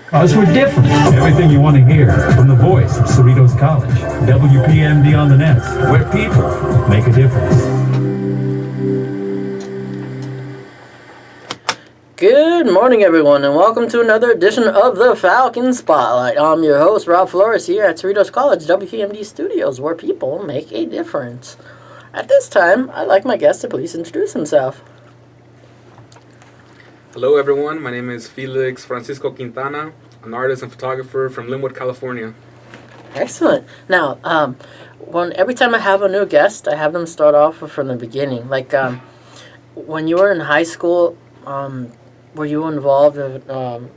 Because we're different. Everything you want to hear from the voice of Cerritos College. WPMD on the net, where people make a difference. Good morning, everyone, and welcome to another edition of the Falcon Spotlight. I'm your host, Rob Flores, here at Cerritos College WPMD Studios, where people make a difference. At this time, I'd like my guest to please introduce himself. Hello everyone, my name is Felix Quintana, an artist and photographer from Lynwood, California. Excellent. Now, every time I have a new guest, I have them start off from the beginning. Like, when you were in high school, were you involved in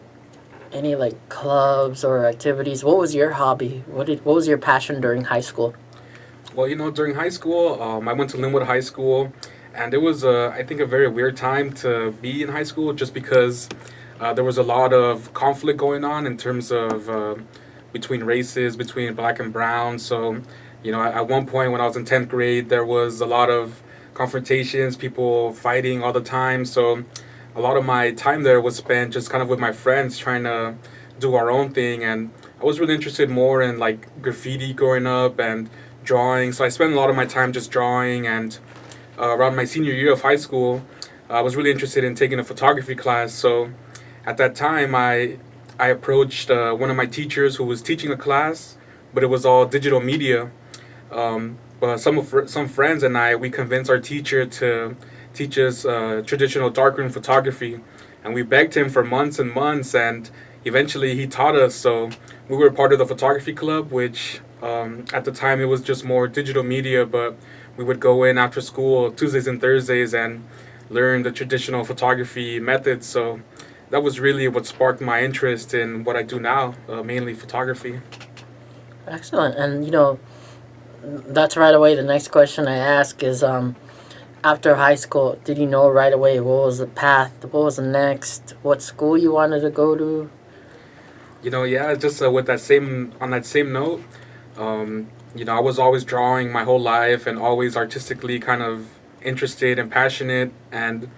any like clubs or activities? What was your hobby? What was your passion during high school? Well, during high school, I went to Lynwood High School. And it was, I think, a very weird time to be in high school just because there was a lot of conflict going on in terms of between races, between black and brown. So, at one point when I was in 10th grade, there was a lot of confrontations, people fighting all the time. So a lot of my time there was spent just kind of with my friends trying to do our own thing. And I was really interested more in like graffiti growing up and drawing. So I spent a lot of my time just drawing and around my senior year of high school, I was really interested in taking a photography class. So at that time, I approached one of my teachers who was teaching a class, but it was all digital media. But some friends and we convinced our teacher to teach us traditional darkroom photography. And we begged him for months and months, and eventually he taught us. So we were part of the photography club, which at the time it was just more digital media, but we would go in after school Tuesdays and Thursdays and learn the traditional photography methods. So that was really what sparked my interest in what I do now, mainly photography. Excellent. And, that's right away the next question I ask is, after high school, did you know right away what was the path, what was the next, what school you wanted to go to? Just with on that same note, I was always drawing my whole life and always artistically kind of interested and passionate. And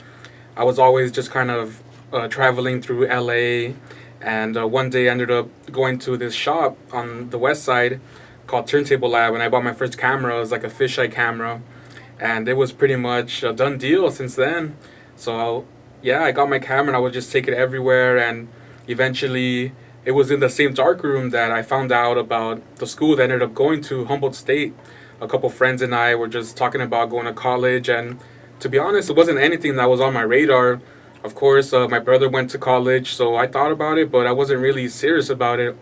I was always just kind of traveling through LA. And one day I ended up going to this shop on the west side called Turntable Lab. And I bought my first camera. It was like a fisheye camera. And it was pretty much a done deal since then. So, I got my camera and I would just take it everywhere. And eventually it was in the same darkroom that I found out about the school that I ended up going to, Humboldt State. A couple friends and I were just talking about going to college, and to be honest, it wasn't anything that was on my radar. Of course, my brother went to college, so I thought about it, but I wasn't really serious about it.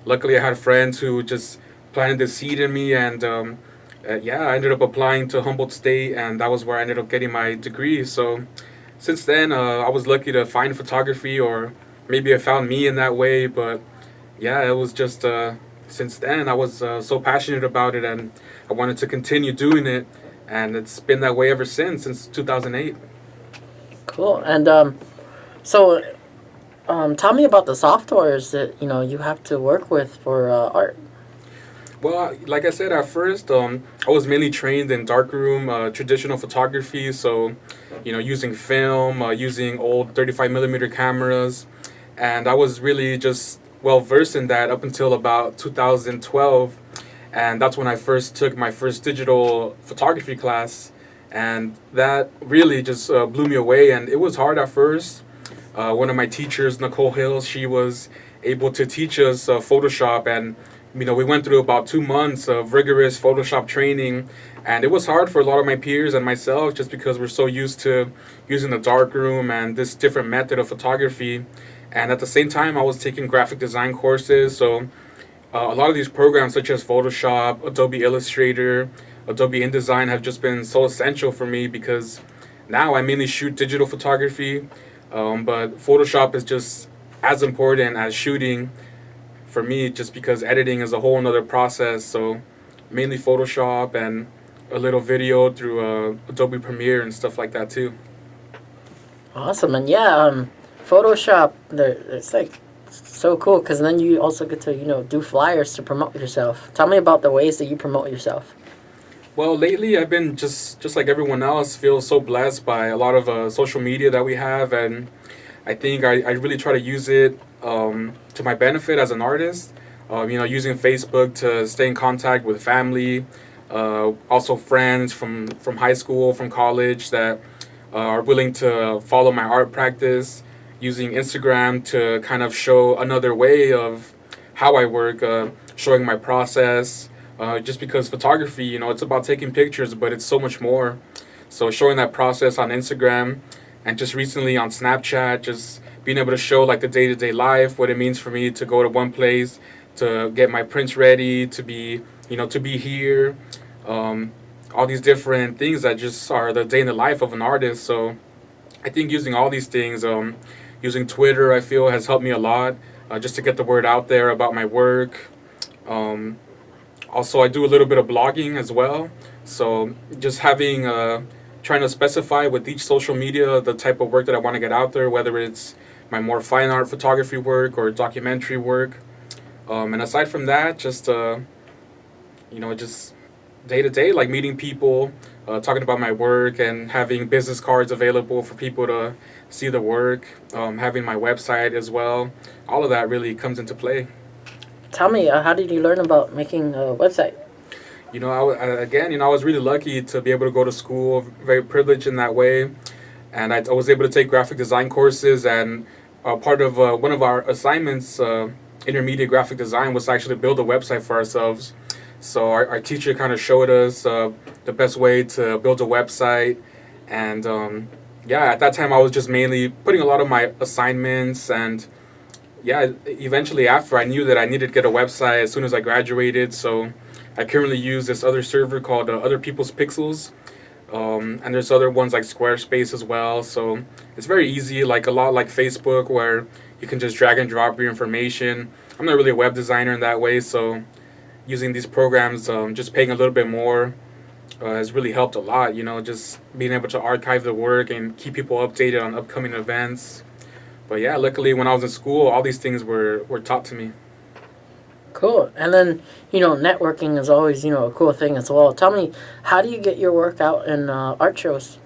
Luckily, I had friends who just planted the seed in me, and I ended up applying to Humboldt State, and that was where I ended up getting my degree. So since then, I was lucky to find photography, or maybe it found me in that way, but it was just since then I was so passionate about it, and I wanted to continue doing it, and it's been that way ever since 2008. Cool. And tell me about the softwares that you have to work with for art. Well, like I said, at first, I was mainly trained in darkroom, traditional photography, so using film, using old 35mm cameras. And I was really just well versed in that up until about 2012. And that's when I first took my first digital photography class. And that really just blew me away. And it was hard at first. One of my teachers, Nicole Hill, she was able to teach us Photoshop. And, we went through about 2 months of rigorous Photoshop training. And it was hard for a lot of my peers and myself just because we're so used to using the darkroom and this different method of photography. And at the same time, I was taking graphic design courses. So a lot of these programs such as Photoshop, Adobe Illustrator, Adobe InDesign have just been so essential for me because now I mainly shoot digital photography. But Photoshop is just as important as shooting for me just because editing is a whole nother process. So mainly Photoshop and a little video through Adobe Premiere and stuff like that too. Awesome. And Photoshop, it's like so cool because then you also get to, do flyers to promote yourself. Tell me about the ways that you promote yourself. Well, lately I've been just like everyone else, feel so blessed by a lot of social media that we have, and I think I really try to use it to my benefit as an artist. Using Facebook to stay in contact with family, also friends from high school, from college that are willing to follow my art practice. Using Instagram to kind of show another way of how I work, showing my process. Just because photography, it's about taking pictures, but it's so much more. So showing that process on Instagram, and just recently on Snapchat, just being able to show like the day-to-day life, what it means for me to go to one place, to get my prints ready, to be here, all these different things that just are the day in the life of an artist. So I think using all these things, using Twitter, I feel has helped me a lot, just to get the word out there about my work. Also, I do a little bit of blogging as well. So just having, trying to specify with each social media the type of work that I want to get out there, whether it's my more fine art photography work or documentary work. And aside from that, just, just day to day, like meeting people, talking about my work, and having business cards available for people to see the work, having my website as well. All of that really comes into play. Tell me, how did you learn about making a website? I was really lucky to be able to go to school, very privileged in that way. And I was able to take graphic design courses, and part of one of our assignments, intermediate graphic design, was to actually build a website for ourselves. So our teacher kind of showed us the best way to build a website. And at that time I was just mainly putting a lot of my assignments, and eventually after I knew that I needed to get a website as soon as I graduated. So I currently use this other server called Other People's Pixels. And there's other ones like Squarespace as well. So it's very easy, like a lot like Facebook, where you can just drag and drop your information. I'm not really a web designer in that way, so using these programs, just paying a little bit more, has really helped a lot. Just being able to archive the work and keep people updated on upcoming events. But yeah, luckily when I was in school, all these things were taught to me. Cool. And then, networking is always, a cool thing as well. Tell me, how do you get your work out in art shows?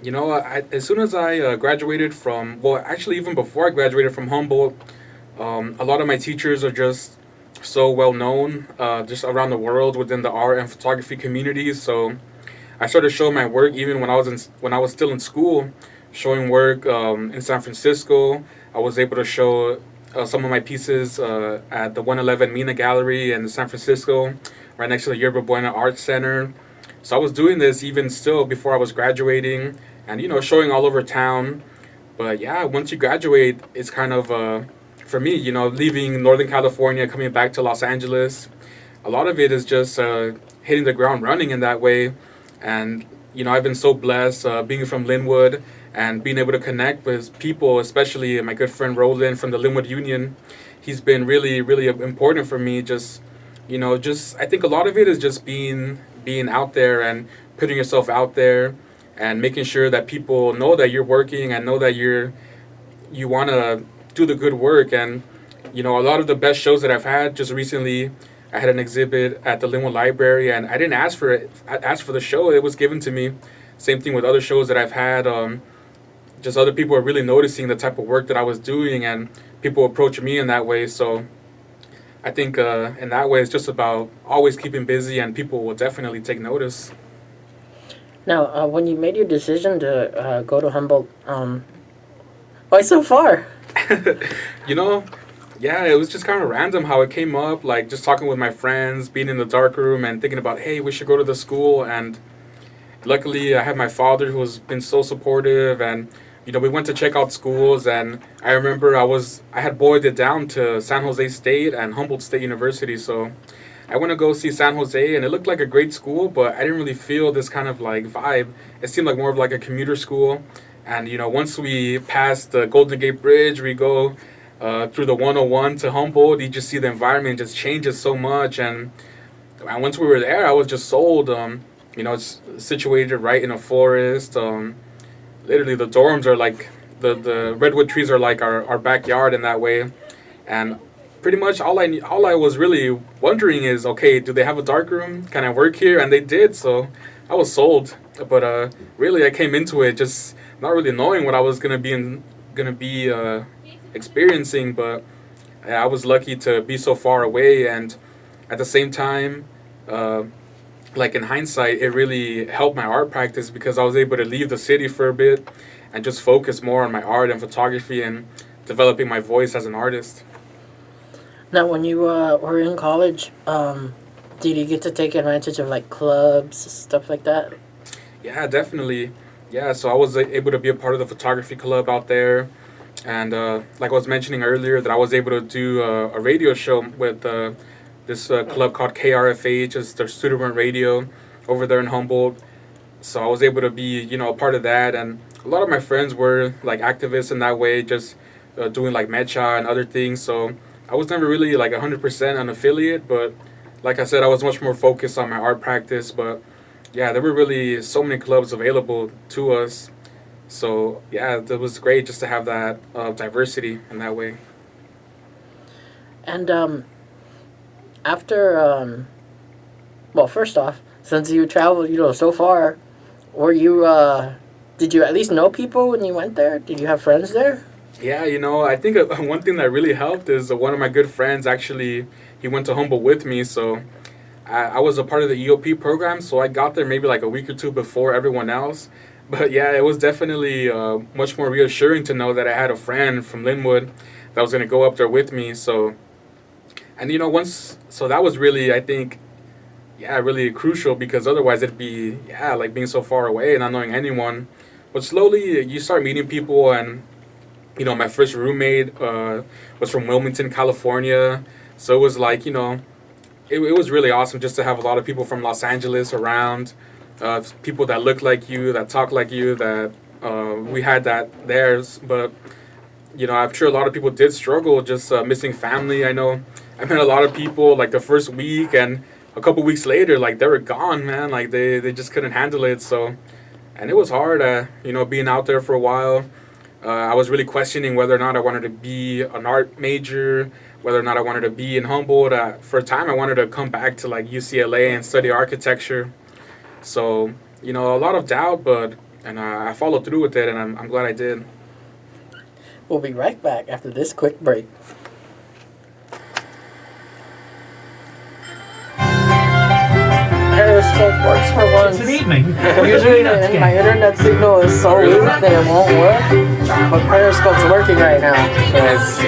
As soon as I graduated from, well, actually even before I graduated from Humboldt, a lot of my teachers are just so well known, just around the world within the art and photography communities. So I started showing my work even when I was still in school, showing work in San Francisco. I was able to show some of my pieces at the 111 Mina Gallery in San Francisco, right next to the Yerba Buena Art Center. So I was doing this even still before I was graduating, and showing all over town. But yeah, once you graduate, it's kind of for me, leaving Northern California, coming back to Los Angeles. A lot of it is just hitting the ground running in that way. And I've been so blessed being from Lynwood and being able to connect with people, especially my good friend Roland from the Lynwood Union. He's been really, really important for me. I think a lot of it is just being out there and putting yourself out there and making sure that people know that you're working and know that you want to do the good work. And a lot of the best shows that I've had, just recently I had an exhibit at the Lynwood Library, and I didn't ask for it. I asked for the show. It was given to me. Same thing with other shows that I've had. Just other people are really noticing the type of work that I was doing, and people approach me in that way. So I think in that way, it's just about always keeping busy, and people will definitely take notice. Now, when you made your decision to go to Humboldt, why so far? Yeah, it was just kind of random how it came up, like just talking with my friends, being in the dark room and thinking about, hey, we should go to the school. And luckily I had my father who has been so supportive, and we went to check out schools, and I remember I had boiled it down to San Jose State and Humboldt State University. So I went to go see San Jose, and it looked like a great school, but I didn't really feel this kind of like vibe. It seemed like more of like a commuter school. And once we passed the Golden Gate Bridge, we go through the 101 to Humboldt. You just see the environment just changes so much. And once we were there, I was just sold. It's situated right in a forest. Literally, the dorms are like the redwood trees are like our backyard in that way. And pretty much all I was really wondering is, okay, do they have a dark room? Can I work here? And they did. So I was sold. But really, I came into it just not really knowing what I was gonna be experiencing. But I was lucky to be so far away, and at the same time, like in hindsight, it really helped my art practice because I was able to leave the city for a bit and just focus more on my art and photography and developing my voice as an artist. Now, when you were in college, did you get to take advantage of like clubs, stuff like that? Yeah, definitely. Yeah, so I was able to be a part of the photography club out there. And like I was mentioning earlier, that I was able to do a radio show with this club called KRFH, it's their student radio over there in Humboldt. So I was able to be, a part of that. And a lot of my friends were like activists in that way, just doing like mecha and other things. So I was never really like 100% an affiliate, but like I said, I was much more focused on my art practice. But yeah, there were really so many clubs available to us. So yeah, it was great just to have that diversity in that way. And after, well, first off, since you traveled, so far, were you, did you at least know people when you went there? Did you have friends there? Yeah, I think one thing that really helped is one of my good friends, actually, he went to Humboldt with me, so I was a part of the EOP program, so I got there maybe like a week or two before everyone else. But yeah, it was definitely much more reassuring to know that I had a friend from Lynwood that was going to go up there with me. So, and so that was really, I think, really crucial, because otherwise it'd be, like being so far away and not knowing anyone. But slowly you start meeting people, and, my first roommate was from Wilmington, California. So it was like, it was really awesome just to have a lot of people from Los Angeles around. People that look like you, that talk like you, that we had that there. But, I'm sure a lot of people did struggle just missing family. I know I met a lot of people like the first week, and a couple weeks later, like they were gone, man. Like they just couldn't handle it. So, and it was hard, being out there for a while. I was really questioning whether or not I wanted to be an art major, whether or not I wanted to be in Humboldt. For a time, I wanted to come back to like UCLA and study architecture. So, a lot of doubt, but I followed through with it, and I'm glad I did. We'll be right back after this quick break. Periscope works for once. It's an evening. Usually my internet signal is so weak that it won't work, but Periscope's working right now. So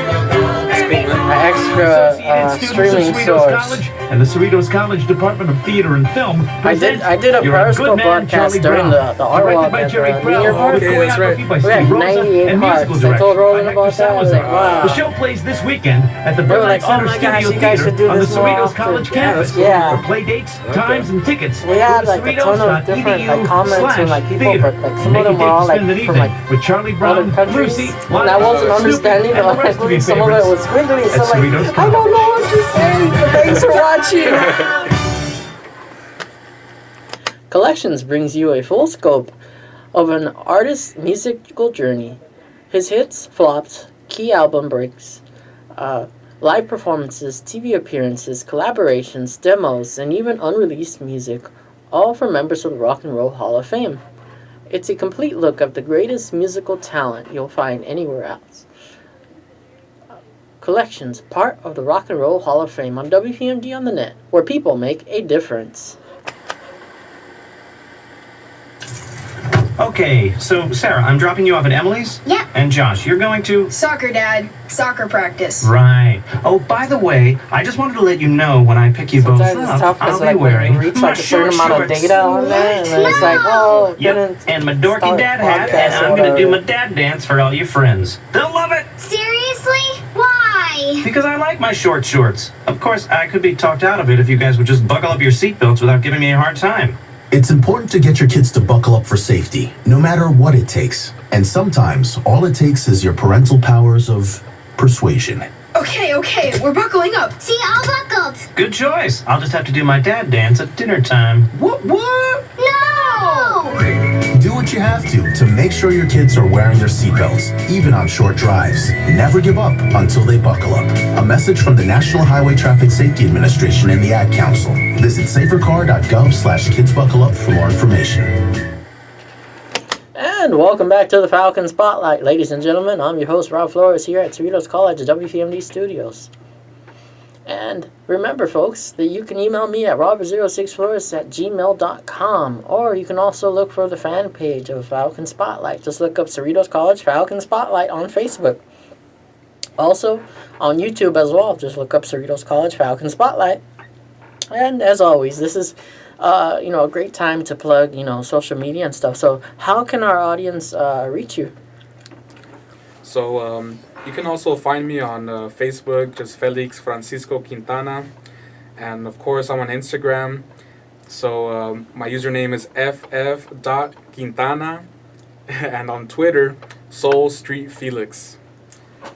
my extra streaming source. And the Cerritos College Department of Theater and Film. I did a Periscope broadcast during the art walk at the Linear Park. Okay, that's right. We had 98 hearts. I told Roland about that. I was like, wow. The show plays this weekend at the They were Burbank like, oh Center my gosh, Studio you guys should Theater do on the this more Cerritos often. College campus. Yeah. For play dates, times, and tickets. We had like a ton of different like comments and like people, but like some of them were all like from like with Charlie other Brown, countries, Lucy, and I wasn't understanding the language. Some of it was squiggly, so like I don't know what you're saying. But thanks for watching. Collections brings you a full scope of an artist's musical journey. His hits, flops, key album breaks, live performances, TV appearances, collaborations, demos, and even unreleased music, all for members of the Rock and Roll Hall of Fame. It's a complete look of the greatest musical talent you'll find anywhere else. Collections, part of the Rock and Roll Hall of Fame on WPMD on the net, where people make a difference. Okay, so Sarah, I'm dropping you off at Emily's. Yep. And Josh, you're going to... Soccer, Dad. Soccer practice. Right. Oh, by the way, I just wanted to let you know when I pick you both Sometimes it's tough up, because I'll like be when wearing you reach my like a certain short amount of shorts. data on there, and then it's like, oh, Yep, and my dorky dad hat, and I'm going to do my dad dance for all your friends. They'll love it! Seriously? Why? Because I like my short shorts. Of course, I could be talked out of it if you guys would just buckle up your seatbelts without giving me a hard time. It's important to get your kids to buckle up for safety, no matter what it takes. And sometimes, all it takes is your parental powers of persuasion. Okay, we're buckling up. See, all buckled. Good choice. I'll just have to do my dad dance at dinner time. What? No! Do what you have to make sure your kids are wearing their seatbelts, even on short drives. Never give up until they buckle up. A message from the National Highway Traffic Safety Administration and the Ad Council. Visit safercar.gov/kidsbuckleup for more information. And And welcome back to the Falcon Spotlight. Ladies and gentlemen, I'm your host, Rob Flores, here at Cerritos College at WPMD Studios. And remember, folks, that you can email me at robert06flores@gmail.com, or you can also look for the fan page of Falcon Spotlight. Just look up Cerritos College Falcon Spotlight on Facebook. Also, on YouTube as well, just look up Cerritos College Falcon Spotlight. And as always, this is a great time to plug, social media and stuff. So how can our audience reach you? So you can also find me on Facebook, just Felix Francisco Quintana. And of course, I'm on Instagram. So my username is ff.quintana. And on Twitter, Soul Street Felix.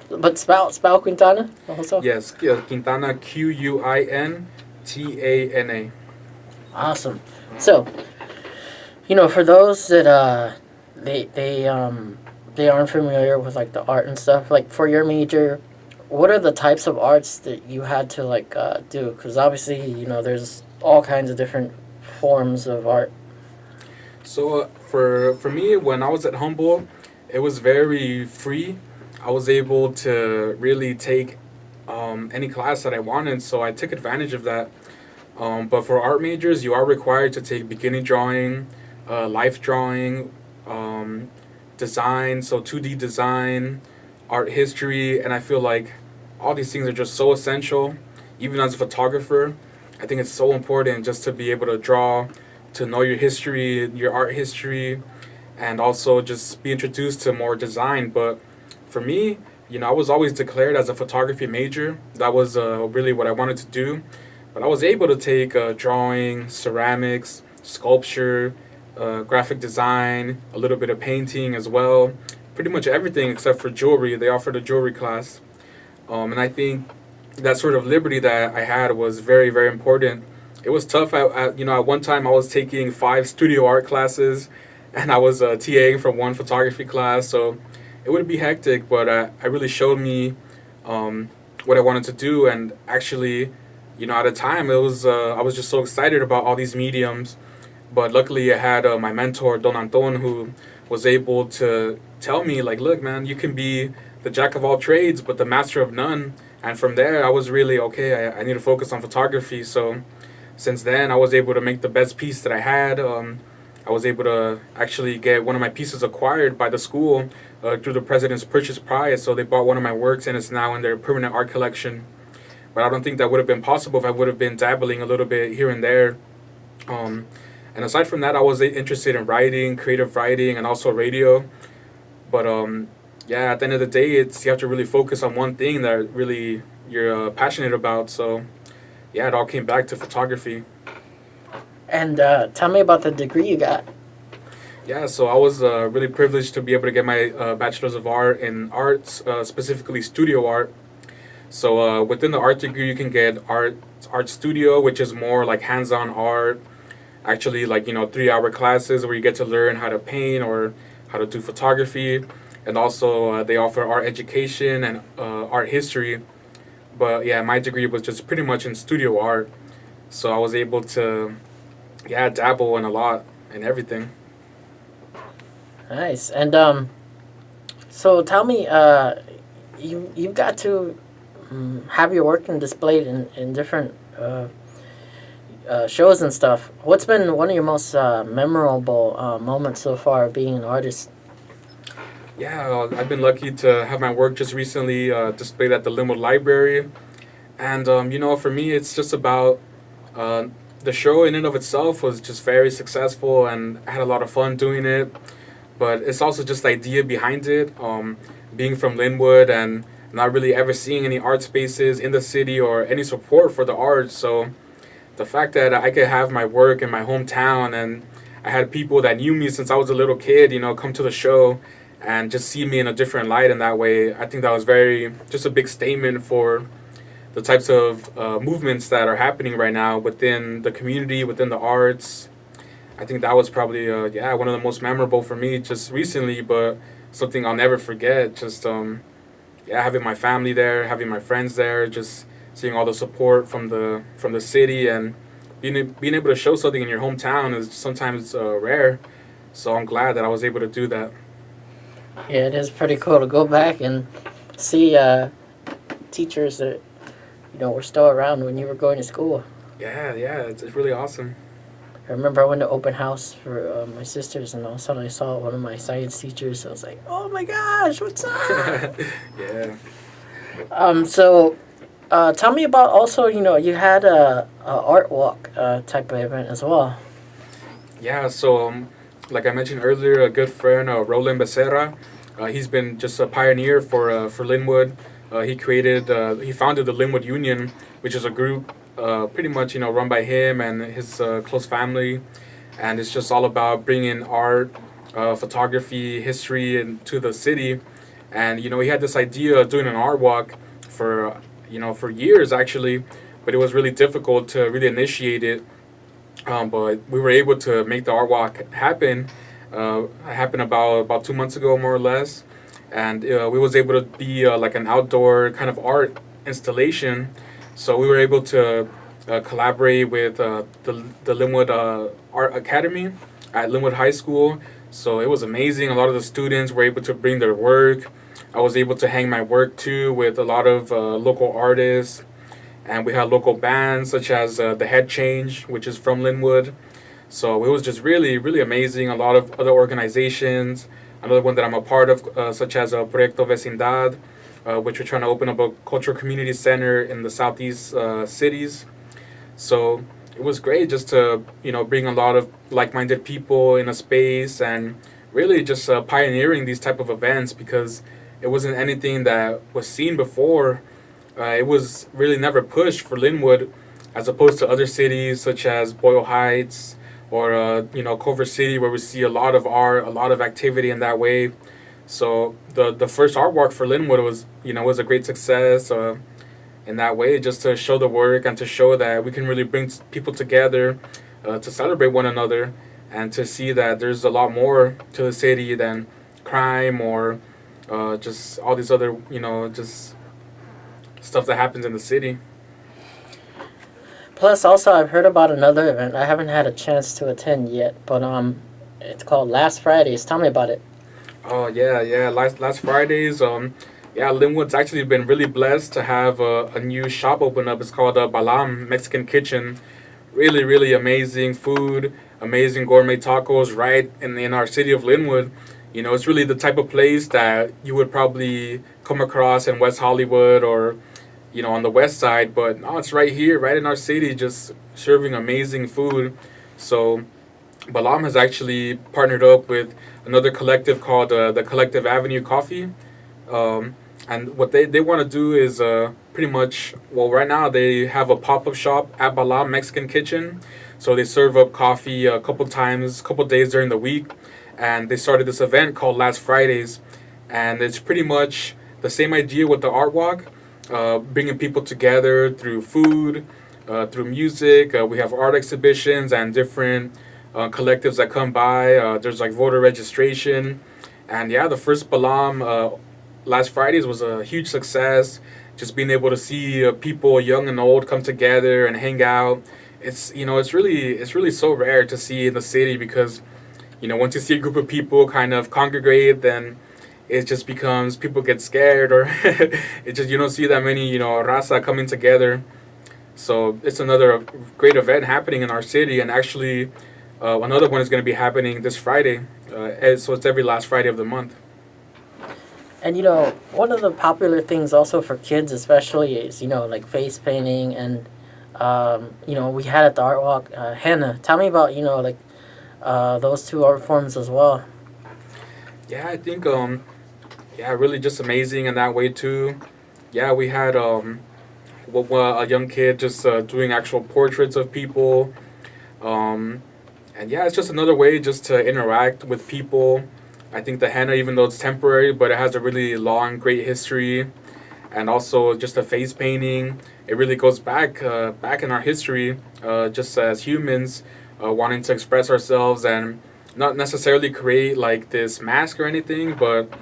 But spell Quintana also? Yes, Quintana, Quintana. Awesome. So, for those that they aren't familiar with like the art and stuff, like for your major, what are the types of arts that you had to do? Because obviously, there's all kinds of different forms of art. So for me, when I was at Humboldt, it was very free. I was able to really take any class that I wanted, so I took advantage of that. But for art majors, you are required to take beginning drawing, life drawing, design, so 2D design, art history, and I feel like all these things are just so essential. Even as a photographer, I think it's so important just to be able to draw, to know your history, your art history, and also just be introduced to more design. But for me, I was always declared as a photography major. That was really what I wanted to do. But I was able to take drawing, ceramics, sculpture, graphic design, a little bit of painting as well. Pretty much everything except for jewelry. They offered a jewelry class. And I think that sort of liberty that I had was very, very important. It was tough. At one time I was taking 5 studio art classes, and I was TAing from 1 photography class. So it would be hectic, but it really showed me what I wanted to do. And actually, at the time, I was just so excited about all these mediums. But luckily, I had my mentor, Don Anton, who was able to tell me, look, man, you can be the jack of all trades, but the master of none. And from there, I was really, okay, I need to focus on photography. So since then, I was able to make the best piece that I had. I was able to actually get one of my pieces acquired by the school through the President's Purchase Prize. So they bought one of my works, and it's now in their permanent art collection. But I don't think that would have been possible if I would have been dabbling a little bit here and there. And aside from that, I was interested in writing, creative writing, and also radio. But at the end of the day, you have to really focus on one thing that really you're passionate about. So it all came back to photography. And tell me about the degree you got. Yeah, so I was really privileged to be able to get my Bachelor's of Art in Arts, specifically studio art. So within the art degree, you can get art studio, which is more like hands-on art. Actually, 3-hour classes where you get to learn how to paint or how to do photography. And also they offer art education and art history. But my degree was just pretty much in studio art. So I was able to, dabble in a lot and everything. Nice. And so tell me, you've got to have your work displayed in different shows and stuff. What's been one of your most memorable moments so far being an artist? Yeah, I've been lucky to have my work just recently displayed at the Lynwood Library. And, for me, it's just about the show in and of itself was just very successful, and I had a lot of fun doing it. But it's also just the idea behind it, being from Lynwood and not really ever seeing any art spaces in the city or any support for the arts. So the fact that I could have my work in my hometown, and I had people that knew me since I was a little kid, come to the show and just see me in a different light in that way, I think that was just a big statement for the types of movements that are happening right now within the community, within the arts. I think that was probably, one of the most memorable for me just recently, but something I'll never forget. Just, having my family there, having my friends there, just seeing all the support from the city, and being able to show something in your hometown is sometimes rare. So I'm glad that I was able to do that. Yeah, it is pretty cool to go back and see teachers that were still around when you were going to school. Yeah, yeah, it's really awesome. I remember I went to open house for my sisters, and all of a sudden I saw one of my science teachers. I was like, "Oh my gosh, what's up?" Yeah. So tell me about also. You had a art walk type of event as well. Yeah, so like I mentioned earlier, a good friend, Roland Becerra, he's been just a pioneer for Lynwood. He founded the Lynwood Union, which is a group pretty much run by him and his close family, and it's just all about bringing art, photography, history into the city. And he had this idea of doing an art walk for years actually, but it was really difficult to really initiate it. But we were able to make the art walk happen. Happened about 2 months ago, more or less, and we was able to be like an outdoor kind of art installation. So we were able to collaborate with the Lynwood Art Academy at Lynwood High School. So it was amazing. A lot of the students were able to bring their work. I was able to hang my work too with a lot of local artists. And we had local bands such as the Head Change, which is from Lynwood. So it was just really, really amazing. A lot of other organizations. Another one that I'm a part of, such as Proyecto Vecindad, which we're trying to open up a cultural community center in the southeast cities. So it was great just to bring a lot of like-minded people in a space and really just pioneering these type of events, because it wasn't anything that was seen before. It was really never pushed for Lynwood, as opposed to other cities such as Boyle Heights or Culver City, where we see a lot of art, a lot of activity in that way. So the first art walk for Lynwood was a great success in that way, just to show the work and to show that we can really bring people together to celebrate one another, and to see that there's a lot more to the city than crime or just all these other just stuff that happens in the city. Plus, also I've heard about another event. I haven't had a chance to attend yet, but it's called Last Fridays. Tell me about it. Oh yeah. Last Fridays. Lynwood's actually been really blessed to have a new shop open up. It's called Balam Mexican Kitchen. Really, really amazing food, amazing gourmet tacos right in our city of Lynwood. It's really the type of place that you would probably come across in West Hollywood or on the west side, but no, it's right here, right in our city, just serving amazing food. So Balam has actually partnered up with another collective called the Collective Avenue Coffee. And what they want to do is pretty much, well, right now they have a pop-up shop at Balam Mexican Kitchen. So they serve up coffee a couple days during the week. And they started this event called Last Fridays. And it's pretty much the same idea with the art walk, bringing people together through food, through music. We have art exhibitions and different collectives that come by. There's like voter registration. And yeah, the first Balam Last Fridays was a huge success. Just being able to see people, young and old, come together and hang out. It's it's really so rare to see in the city, because once you see a group of people kind of congregate, then it just becomes, people get scared, or it just, you don't see that many raza coming together. So it's another great event happening in our city, and actually another one is going to be happening this Friday. So it's every last Friday of the month. And one of the popular things also for kids especially is like face painting, and we had at the art walk henna. Tell me about like those two art forms as well. Yeah, I think really just amazing in that way too. Yeah, we had a young kid just doing actual portraits of people. And yeah, it's just another way just to interact with people. I think the henna, even though it's temporary, but it has a really long, great history. And also just the face painting, it really goes back in our history, just as humans wanting to express ourselves and not necessarily create like this mask or anything, but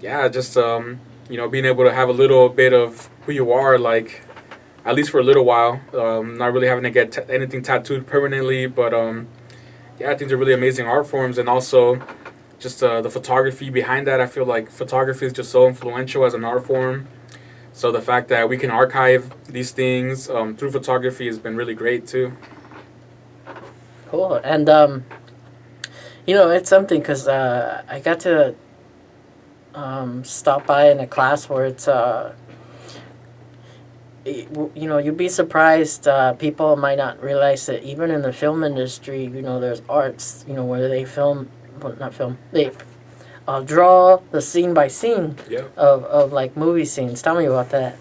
yeah, just being able to have a little bit of who you are, like at least for a little while. Not really having to get anything tattooed permanently, but yeah, I think they're really amazing art forms, and also just the photography behind that. I feel like photography is just so influential as an art form. So the fact that we can archive these things through photography has been really great too. Cool. And it's something because I got to stop by in a class where it's you'd be surprised. People might not realize that even in the film industry, there's arts, where they they draw the scene by scene Yeah. of like movie scenes. Tell me about that.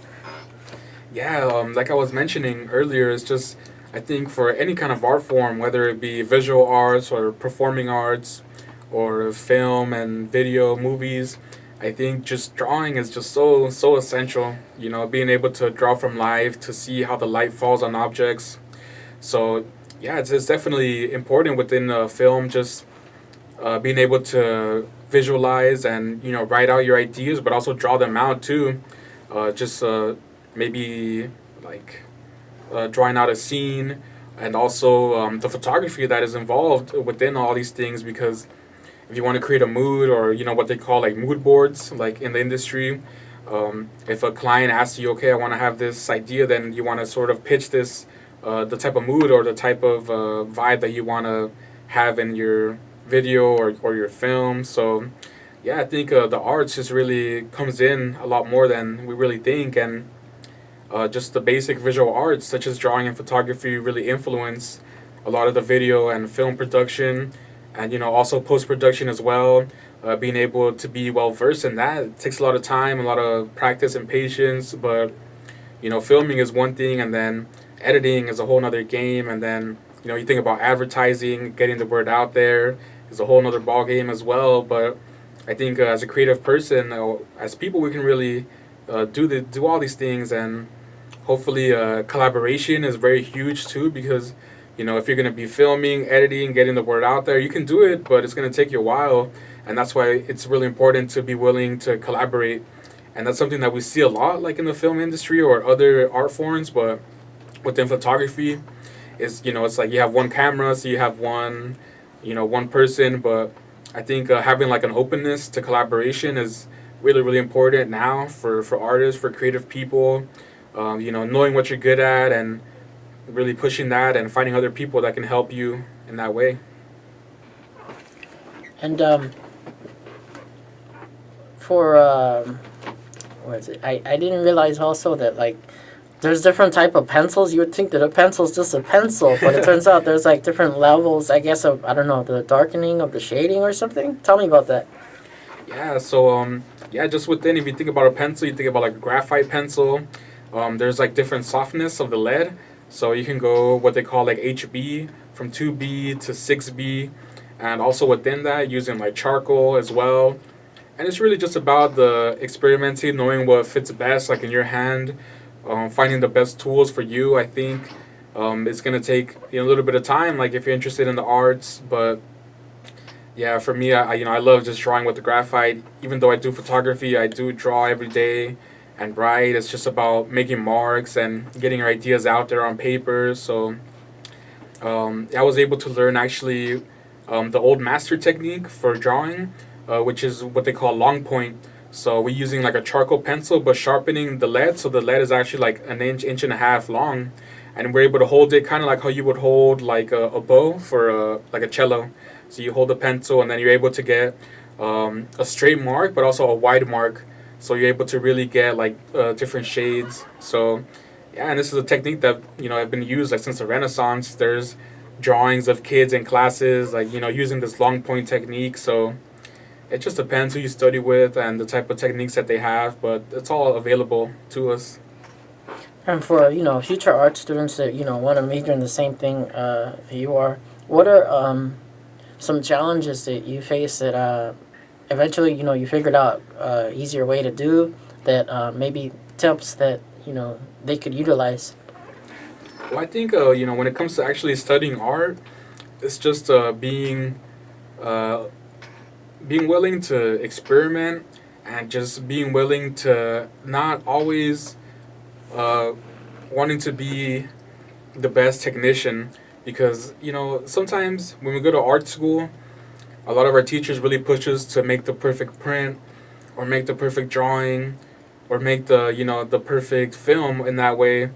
Yeah, like I was mentioning earlier, it's just, I think for any kind of art form, whether it be visual arts or performing arts or film and video, movies, I think just drawing is just so essential. Being able to draw from life, to see how the light falls on objects. So yeah, it's definitely important within a film, just being able to visualize and write out your ideas, but also draw them out too. Just maybe like drawing out a scene, and also the photography that is involved within all these things, because if you want to create a mood, or what they call like mood boards, like in the industry, if a client asks you, okay, I want to have this idea, then you want to sort of pitch this, the type of mood or the type of vibe that you want to have in your video or your film. So yeah, I think the arts just really comes in a lot more than we really think, and just the basic visual arts such as drawing and photography really influence a lot of the video and film production, and also post-production as well. Being able to be well versed in that, it takes a lot of time, a lot of practice and patience, but filming is one thing, and then editing is a whole nother game, and then you think about advertising, getting the word out there is a whole nother ball game as well. But I think as a creative person, as people, we can really do all these things, and hopefully collaboration is very huge too, because if you're going to be filming, editing, getting the word out there, you can do it, but it's going to take you a while, and that's why it's really important to be willing to collaborate. And that's something that we see a lot, like in the film industry or other art forms, but within photography, it's like you have one camera, so you have one person. But I think having like an openness to collaboration is really, really important now for artists, for creative people. Knowing what you're good at and really pushing that, and finding other people that can help you in that way. And for what is it? I didn't realize also that like there's different type of pencils. You would think that a pencil is just a pencil, but it turns out there's like different levels, I guess, of, I don't know, the darkening of the shading or something. Tell me about that. Yeah, so just within, if you think about a pencil, you think about like a graphite pencil. There's like different softness of the lead. So you can go what they call like HB, from 2B to 6B, and also within that using like charcoal as well. And it's really just about the experimenting, knowing what fits best like in your hand, finding the best tools for you. I think it's going to take a little bit of time, like if you're interested in the arts. But yeah, for me, I love just drawing with the graphite. Even though I do photography, I do draw every day and write. It's just about making marks and getting your ideas out there on paper. So I was able to learn actually the old master technique for drawing, which is what they call long point. So we're using like a charcoal pencil, but sharpening the lead, so the lead is actually like an inch and a half long, and we're able to hold it kind of like how you would hold like a bow for like a cello. So you hold the pencil, and then you're able to get a straight mark, but also a wide mark. So you're able to really get like different shades. So yeah, and this is a technique that have been used like since the Renaissance. There's drawings of kids in classes like using this long point technique. So it just depends who you study with and the type of techniques that they have, but it's all available to us. And for future art students that want to major in the same thing you are, what are some challenges that you face that eventually you figured out easier way to do, that maybe tips that they could utilize? Well, I think when it comes to actually studying art, it's just being willing to experiment, and just being willing to not always wanting to be the best technician, because sometimes when we go to art school, a lot of our teachers really push us to make the perfect print, or make the perfect drawing, or make the the perfect film in that way.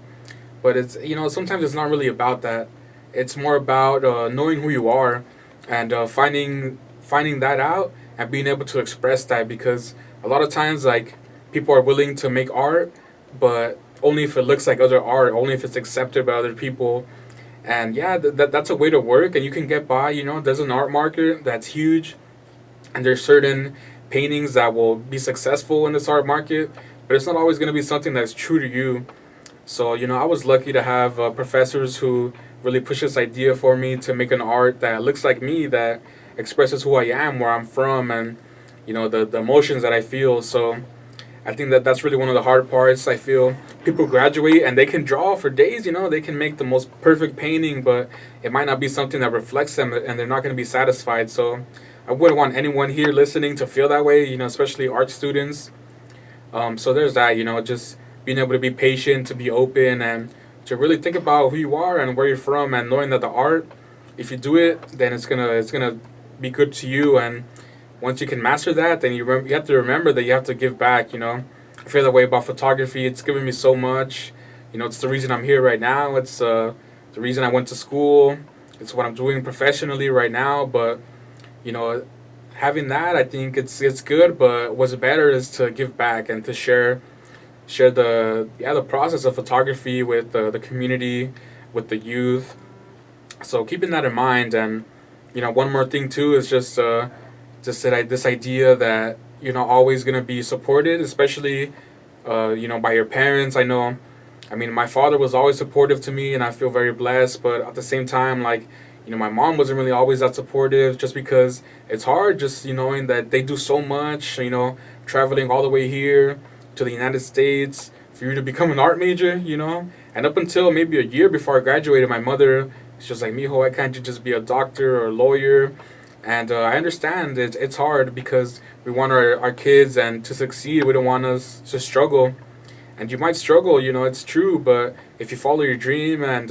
But it's sometimes it's not really about that. It's more about knowing who you are, and finding that out and being able to express that, because a lot of times like people are willing to make art, but only if it looks like other art, only if it's accepted by other people. And yeah, that's a way to work, and you can get by. There's an art market that's huge, and there's certain paintings that will be successful in this art market, but it's not always going to be something that's true to you. So I was lucky to have professors who really pushed this idea for me to make an art that looks like me, that expresses who I am, where I'm from, and the emotions that I feel. So I think that's really one of the hard parts. I feel people graduate and they can draw for days, they can make the most perfect painting, but it might not be something that reflects them, and they're not going to be satisfied. So I wouldn't want anyone here listening to feel that way, especially art students. So there's that, just being able to be patient, to be open, and to really think about who you are and where you're from, and knowing that the art, if you do it, then it's gonna be good to you. And once you can master that, then you have to remember that you have to give back. I feel that way about photography. It's given me so much. It's the reason I'm here right now. It's the reason I went to school. It's what I'm doing professionally right now. But having that, I think it's good. But what's better is to give back and to share the process of photography with the community, with the youth. So keeping that in mind, and one more thing too is just this idea that you're not always gonna be supported, especially by your parents. I mean, my father was always supportive to me, and I feel very blessed. But at the same time, like my mom wasn't really always that supportive, just because it's hard, just knowing that they do so much, traveling all the way here to the United States for you to become an art major, And up until maybe a year before I graduated, my mother was just like, "Mijo, why can't you just be a doctor or a lawyer?" And I understand it's hard, because we want our kids and to succeed. We don't want us to struggle. And you might struggle, it's true. But if you follow your dream and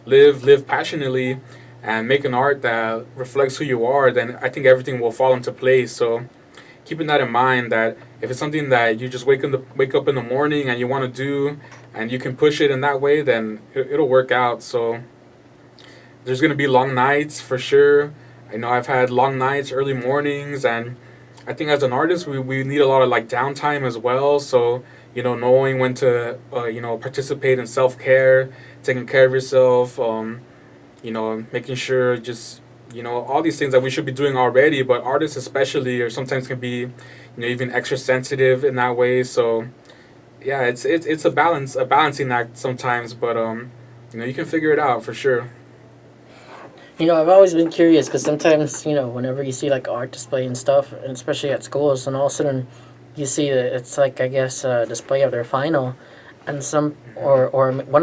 live passionately and make an art that reflects who you are, then I think everything will fall into place. So keeping that in mind, that if it's something that you just wake up in the morning and you want to do, and you can push it in that way, then it'll work out. So there's going to be long nights for sure. I know I've had long nights, early mornings, and I think as an artist, we need a lot of like downtime as well. So knowing when to participate in self-care, taking care of yourself, making sure just all these things that we should be doing already, but artists especially or sometimes can be even extra sensitive in that way. So yeah, it's a balancing act sometimes, but you can figure it out for sure. I've always been curious, because sometimes, whenever you see like art display and stuff, and especially at schools, and all of a sudden you see that it's like, I guess, a display of their final, and some or one